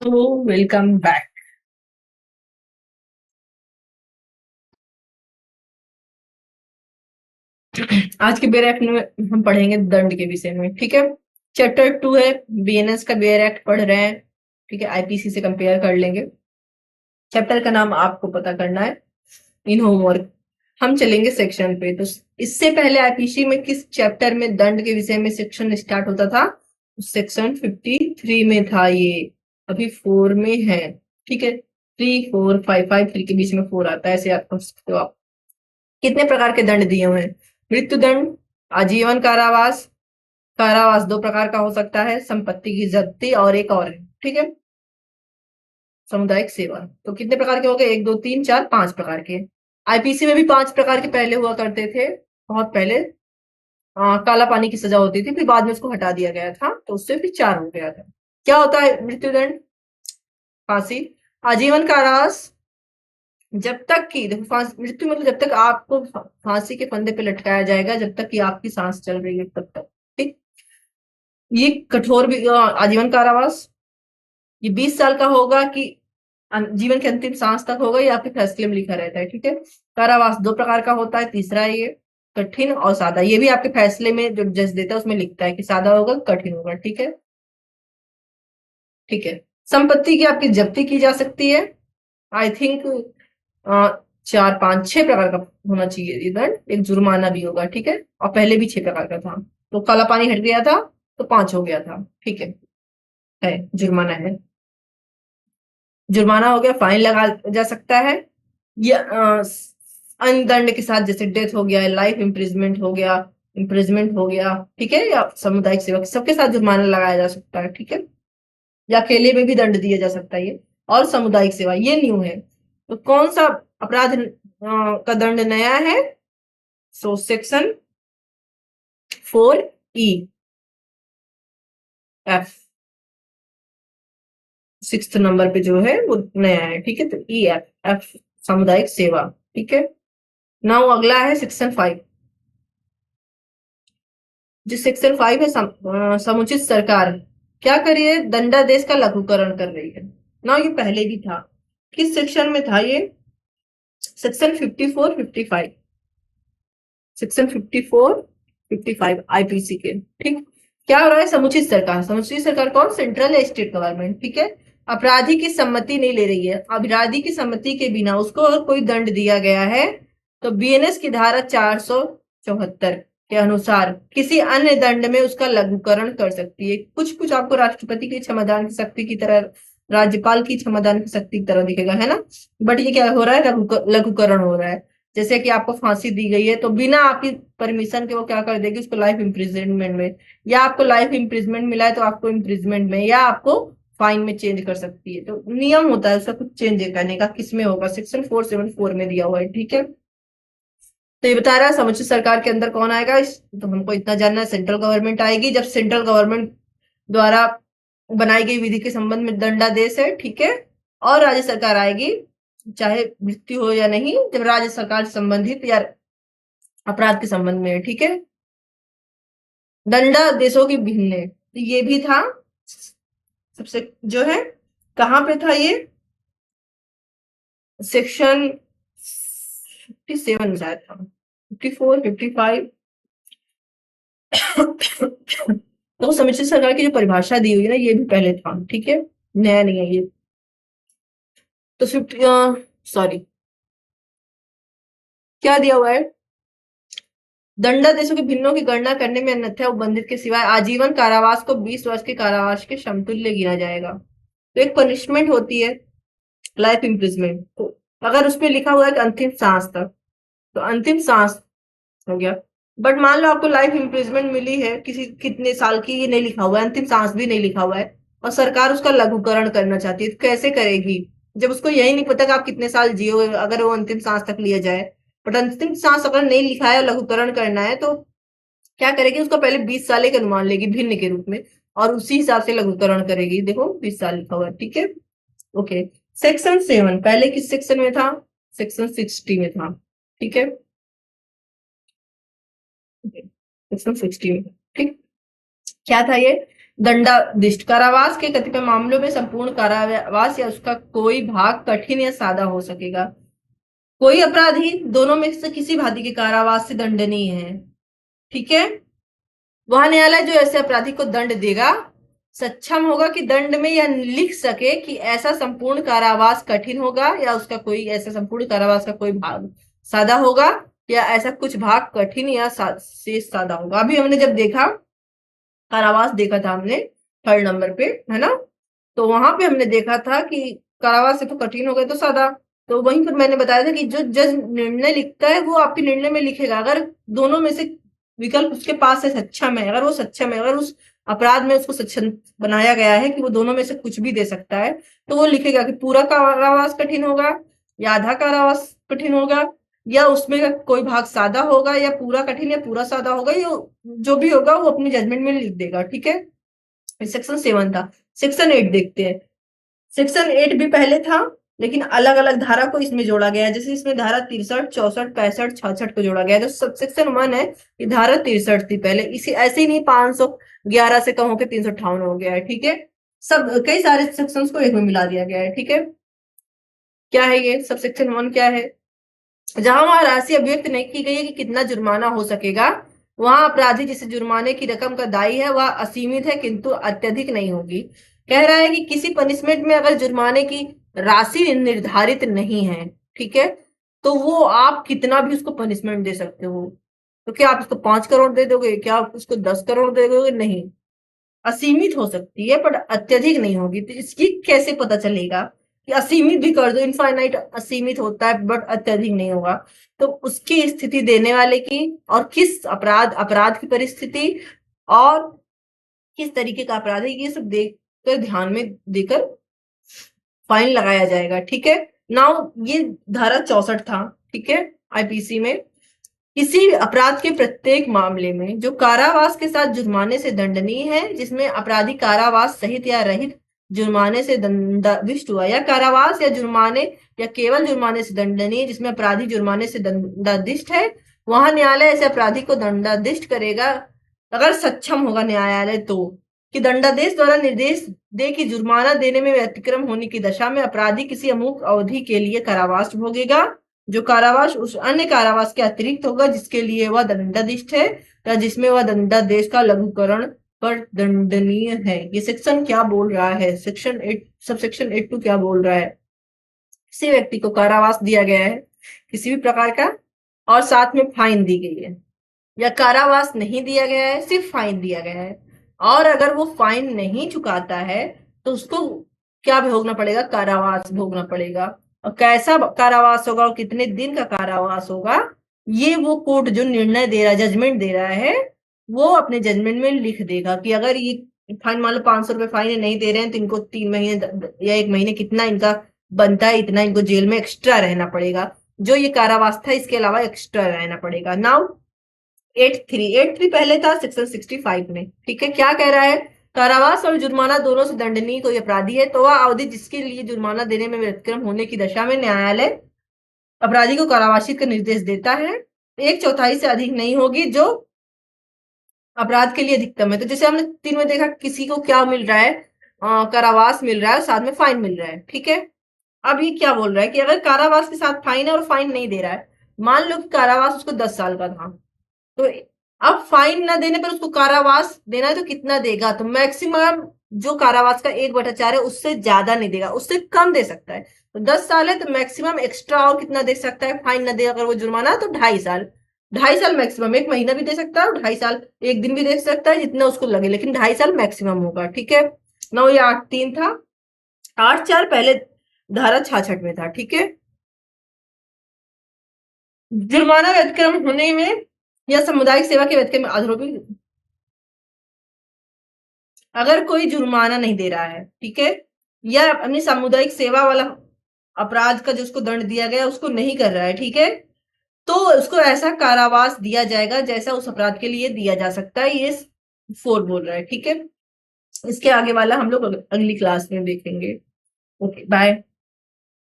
तो welcome back. आज के बेयर एक्ट में हम पढ़ेंगे दंड के विषय में। ठीक है, चैप्टर 2 है, बीएनएस का बेयर एक्ट पढ़ रहे हैं। ठीक है, आईपीसी से कंपेयर कर लेंगे। चैप्टर का नाम आपको पता करना है इन होमवर्क। हम चलेंगे सेक्शन पे। तो इससे पहले आईपीसी में किस चैप्टर में दंड के विषय में सेक्शन स्टार्ट होता था? सेक्शन 53 में था ये। अभी 4 में है। ठीक है, 3 4 5 5 3 के बीच में 4 आता है, ऐसे आप समझ सकते हो आप। कितने प्रकार के दंड दिए हुए हैं? मृत्यु दंड, आजीवन कारावास। कारावास दो प्रकार का हो सकता है, संपत्ति की जब्ती और एक और है। ठीक है, सामुदायिक सेवा। तो कितने प्रकार के हो गए? 1 2 3 4 5 प्रकार के। आईपीसी में भी 5 प्रकार के पहले हुआ करते थे, बहुत पहले। काला पानी की सजा होती थी, फिर बाद में उसको हटा दिया गया था, तो उससे फिर 4 हो गया था। क्या होता है मृत्युदंड? फांसी। आजीवन कारावास, जब तक कि देखो मृत्यु मतलब जब तक आपको फांसी के फंदे पे लटकाया जाएगा, जब तक कि आपकी सांस चल रही है तब तक। ठीक, ये कठोर भी आजीवन कारावास। ये 20 साल का होगा कि जीवन के अंतिम सांस तक होगा, ये आपके फैसले में लिखा रहता है। ठीक है, कारावास 2 प्रकार का होता है। तीसरा है ये कठिन और सादा, ये भी आपके फैसले में जो जज देता है उसमें लिखता है कि सादा होगा कठिन होगा। ठीक है, ठीक है। संपत्ति की आपकी जब्ती की जा सकती है। आई थिंक 4 5 6 प्रकार का होना चाहिए ये दंड। एक जुर्माना भी होगा। ठीक है, और पहले भी 6 प्रकार का था, तो काला पानी हट गया था तो 5 हो गया था। ठीक है जुर्माना है। जुर्माना हो गया, फाइन लगा जा सकता है, या अन्य दंड के साथ, जैसे डेथ हो गया, लाइफ इम्प्रिजमेंट हो गया, ठीक है, या सामुदायिक सेवा, सबके साथ जुर्माना लगाया जा सकता है। ठीक है, या अकेले में भी दंड दिया जा सकता है ये। और सामुदायिक सेवा ये न्यू है। तो कौन सा अपराध का दंड नया है? So section 4E F, 6th number पे जो है वो नया है। ठीक है, तो ई एफ एफ सामुदायिक सेवा। ठीक है, नाउ अगला है सेक्शन 5। जो सेक्शन 5 है समुचित सरकार क्या कर रही है? दंडादेश का लघुकरण कर रही है ना। ये पहले भी था। किस सेक्शन में था ये? सेक्शन 54 55। सेक्शन 54 55 आईपीसी के। ठीक, क्या हो रहा है? समुचित सरकार। समुचित सरकार कौन? सेंट्रल या स्टेट गवर्नमेंट। ठीक है, अपराधी की सम्मति नहीं ले रही है। अपराधी की सम्मति के बिना उसको अगर कोई दंड दिया गया है तो बीएनएस की धारा 474 के अनुसार किसी अन्य दंड में उसका लघुकरण कर सकती है। कुछ कुछ आपको राष्ट्रपति की क्षमादान की शक्ति की तरह, राज्यपाल की क्षमादान की शक्ति की तरह दिखेगा, है ना। बट ये क्या हो रहा है? लघुकरण हो रहा है। जैसे कि आपको फांसी दी गई है तो बिना आपकी परमिशन के वो क्या कर देगी? उसको लाइफ इम्प्रिजनमेंट में, या आपको लाइफ इम्प्रिजमेंट मिला है तो आपको इम्प्रिजमेंट में, या आपको फाइन में चेंज कर सकती है। तो नियम होता है उसका कुछ चेंज करने का। किसमें होगा? सेक्शन 474 में दिया हुआ है। ठीक है, तो ये बता रहा है समुचित सरकार के अंदर कौन आएगा? तो हमको इतना जानना है, सेंट्रल गवर्नमेंट आएगी। जब सेंट्रल गवर्नमेंट द्वारा बनाई गई विधि के संबंध में दंडादेश है। ठीक है, और राज्य सरकार आएगी, चाहे मृत्यु हो या नहीं, जब राज्य सरकार संबंधित या अपराध के संबंध में है। ठीक है, दंडादेशों की भिन्न है, तो ये भी था सबसे जो है। कहां पे था ये? सेक्शन 57 में शायद था, 54 55। तो समिति सरकार की जो परिभाषा दी हुई है ना, ये भी पहले था। ठीक है, नया नहीं है ये। तो 50 सॉरी, क्या दिया हुआ है? दंडादेशों के भिन्नों की गणना करने में अन्यथा उपबंधित के सिवाय आजीवन कारावास को 20 वर्ष के कारावास के समतुल्य गिना जाएगा। तो एक पनिशमेंट होती है लाइफ इम्प्रिजमेंट, तो अगर उसमें लिखा हुआ है कि अंतिम सांस तक, तो अंतिम सांस हो गया। बट मान लो आपको लाइफ इम्प्रिजमेंट मिली है किसी कितने साल की, ये नहीं लिखा हुआ है, अंतिम सांस भी नहीं लिखा हुआ है, और सरकार उसका लघुकरण करना चाहती है, तो कैसे करेगी? जब उसको यही नहीं पता कि आप कितने साल जियोगे अगर वो अंतिम सांस तक लिया जाए। बट अंतिम सांस अगर नहीं लिखा है, लघुकरण करना है, तो क्या करेगी? उसको पहले 20 साल एक अनुमान लेगी भिन्न के रूप में, और उसी हिसाब से लघुकरण करेगी। देखो 20 साल लिखा हुआ है। ठीक है, ओके। सेक्शन 7 पहले किस सेक्शन में था? सेक्शन 60 में था। ठीक है, सेक्शन 60 में। ठीक, क्या था ये? दंडादिष्ट कारावास के कतिपय मामलों में संपूर्ण कारावास या उसका कोई भाग कठिन या सादा हो सकेगा। कोई अपराधी दोनों में से किसी भांति के कारावास से दंडनीय है। ठीक है, वह न्यायालय जो ऐसे अपराधी को दंड देगा सक्षम होगा कि दंड में यह लिख सके कि ऐसा संपूर्ण कारावास कठिन होगा या उसका कोई ऐसा संपूर्ण कारावास का कोई भाग सादा होगा या ऐसा कुछ भाग कठिन या से सादा होगा। अभी हमने जब देखा कारावास देखा था हमने 3rd नंबर पे, है ना, तो वहां पे हमने देखा था कि कारावास से तो कठिन हो गए तो सादा। तो वहीं पर मैंने बताया था कि जो जज निर्णय लिखता है वो आपके निर्णय में लिखेगा अगर दोनों में से विकल्प उसके पास है सक्षम है, अगर वो सक्षम है, अगर उस अपराध में उसको सक्षम बनाया गया है कि वो दोनों में से कुछ भी दे सकता है, तो वो लिखेगा कि पूरा कारावास कठिन होगा या आधा कारावास कठिन होगा या उसमें कोई भाग सादा होगा या पूरा कठिन या पूरा सादा होगा, या जो भी होगा वो अपनी जजमेंट में लिख देगा। ठीक है, सेक्शन 7 था। सेक्शन 8 देखते हैं। सेक्शन 8 भी पहले था लेकिन अलग अलग धारा को इसमें जोड़ा गया है। जैसे इसमें धारा 63, 64, 65, 66 को जोड़ा गया है। जो सब सेक्शन 1 है ये धारा 63 थी पहले, इसी ऐसे ही नहीं 511 से कम होकर 358 हो गया है। ठीक है, सब कई सारे सेक्शंस को एक में मिला दिया गया है। ठीक है, क्या है ये सब सेक्शन 1 क्या है? जहां वहां राशि अभिव्यक्त नहीं की गई है कि कितना जुर्माना हो सकेगा, वहां अपराधी जिसे जुर्माने की रकम का दायी है वह असीमित है किंतु अत्यधिक नहीं होगी। कह रहा है कि किसी पनिशमेंट में अगर जुर्माने की राशि निर्धारित नहीं है, ठीक है, तो वो आप कितना भी उसको पनिशमेंट दे सकते हो। तो क्या आप उसको 5 करोड़ दे दोगे, क्या आप उसको 10 करोड़ दे दोगे? नहीं, असीमित हो सकती है पर अत्यधिक नहीं होगी। तो इसकी कैसे पता चलेगा कि असीमित भी कर दो, इनफाइनाइट असीमित होता है बट अत्यधिक नहीं होगा। तो उसकी स्थिति देने वाले की और किस अपराध की परिस्थिति और किस तरीके का अपराध है ये सब देखकर ध्यान में देकर फाइन लगाया जाएगा। ठीक है, नाउ ये धारा 64 था। ठीक है, आईपीसी में किसी अपराध के प्रत्येक मामले में जो कारावास के साथ जुर्माने से दंडनीय है, जिसमें अपराधी कारावास सहित या रहित जुर्माने से दंडादिष्ट हुआ, या कारावास या जुर्माने या केवल जुर्माने से दंडनीय जिसमें अपराधी जुर्माने से दंडादिष्ट है, वहां न्यायालय ऐसे अपराधी को दंडादिष्ट करेगा अगर सक्षम होगा न्यायालय तो कि दंडादेश द्वारा निर्देश दे कि जुर्माना देने में व्यतिक्रम होने की दशा में अपराधी किसी अमुक अवधि के लिए कारावास भोगेगा, जो कारावास उस अन्य कारावास के अतिरिक्त होगा जिसके लिए वह दंडादिष्ट है या जिसमें वह दंडादेश का लघुकरण पर दंडनीय है। ये सेक्शन क्या बोल रहा है? सेक्शन 8 सब सेक्शन 8 क्या बोल रहा है? किसी व्यक्ति को कारावास दिया गया है किसी भी प्रकार का और साथ में फाइन दी गई है, या कारावास नहीं दिया गया है सिर्फ फाइन दिया गया है, और अगर वो फाइन नहीं चुकाता है तो उसको क्या भोगना पड़ेगा? कारावास भोगना पड़ेगा। और कैसा कारावास होगा और कितने दिन का कारावास होगा ये वो कोर्ट जो निर्णय दे रहा है, जजमेंट दे रहा है, वो अपने जजमेंट में लिख देगा कि अगर ये फाइन मान लो 500 रुपए फाइन नहीं दे रहे हैं तो इनको 3 महीने या 1 महीने कितना इनका बनता है, इतना इनको जेल में एक्स्ट्रा रहना पड़ेगा। जो ये कारावास था इसके अलावा एक्स्ट्रा रहना पड़ेगा। नाउ 8.3 पहले था सेक्शन 65 में। ठीक है, क्या कह रहा है? कारावास और जुर्माना दोनों से दंडनीय कोई अपराधी है तो वह अवधि जिसके लिए जुर्माना देने में व्यतिक्रम होने की दशा में न्यायालय अपराधी को कारावासित का निर्देश देता है 1/4 से अधिक नहीं होगी, जो अपराध के लिए अधिकतम है। तो जैसे हमने 3 में देखा किसी को क्या मिल रहा है, कारावास मिल रहा है, साथ में फाइन मिल रहा है। ठीक है, अब ये क्या बोल रहा है कि अगर कारावास के साथ फाइन है और फाइन नहीं दे रहा है, मान लो कि कारावास उसको 10 साल का था, तो अब फाइन ना देने पर उसको कारावास देना है तो कितना देगा? तो मैक्सिमम जो कारावास का 1/4 है उससे ज्यादा नहीं देगा, उससे कम दे सकता है। तो 10 साल है तो मैक्सिमम एक्स्ट्रा और कितना दे सकता है? फाइन ना दे अगर वो जुर्माना तो 2.5 साल। 2.5 साल मैक्सिमम, 1 महीना भी दे सकता है और 2.5 साल 1 दिन भी दे सकता है जितना उसको लगे, लेकिन 2.5 साल मैक्सिमम होगा। ठीक है, नौ ये 8.3 था। 8.4 पहले धारा 66 में था। ठीक है, जुर्माना व्यतिक्रम होने में या सामुदायिक सेवा के व्यतिक्रम में आरोपी अगर कोई जुर्माना नहीं दे रहा है, ठीक है, या अपनी सामुदायिक सेवा वाला अपराध का जो उसको दंड दिया गया उसको नहीं कर रहा है, ठीक है, तो उसको ऐसा कारावास दिया जाएगा जैसा उस अपराध के लिए दिया जा सकता है। ये 4 बोल रहा है। ठीक है, इसके आगे वाला हम लोग अगली क्लास में देखेंगे। Okay, bye.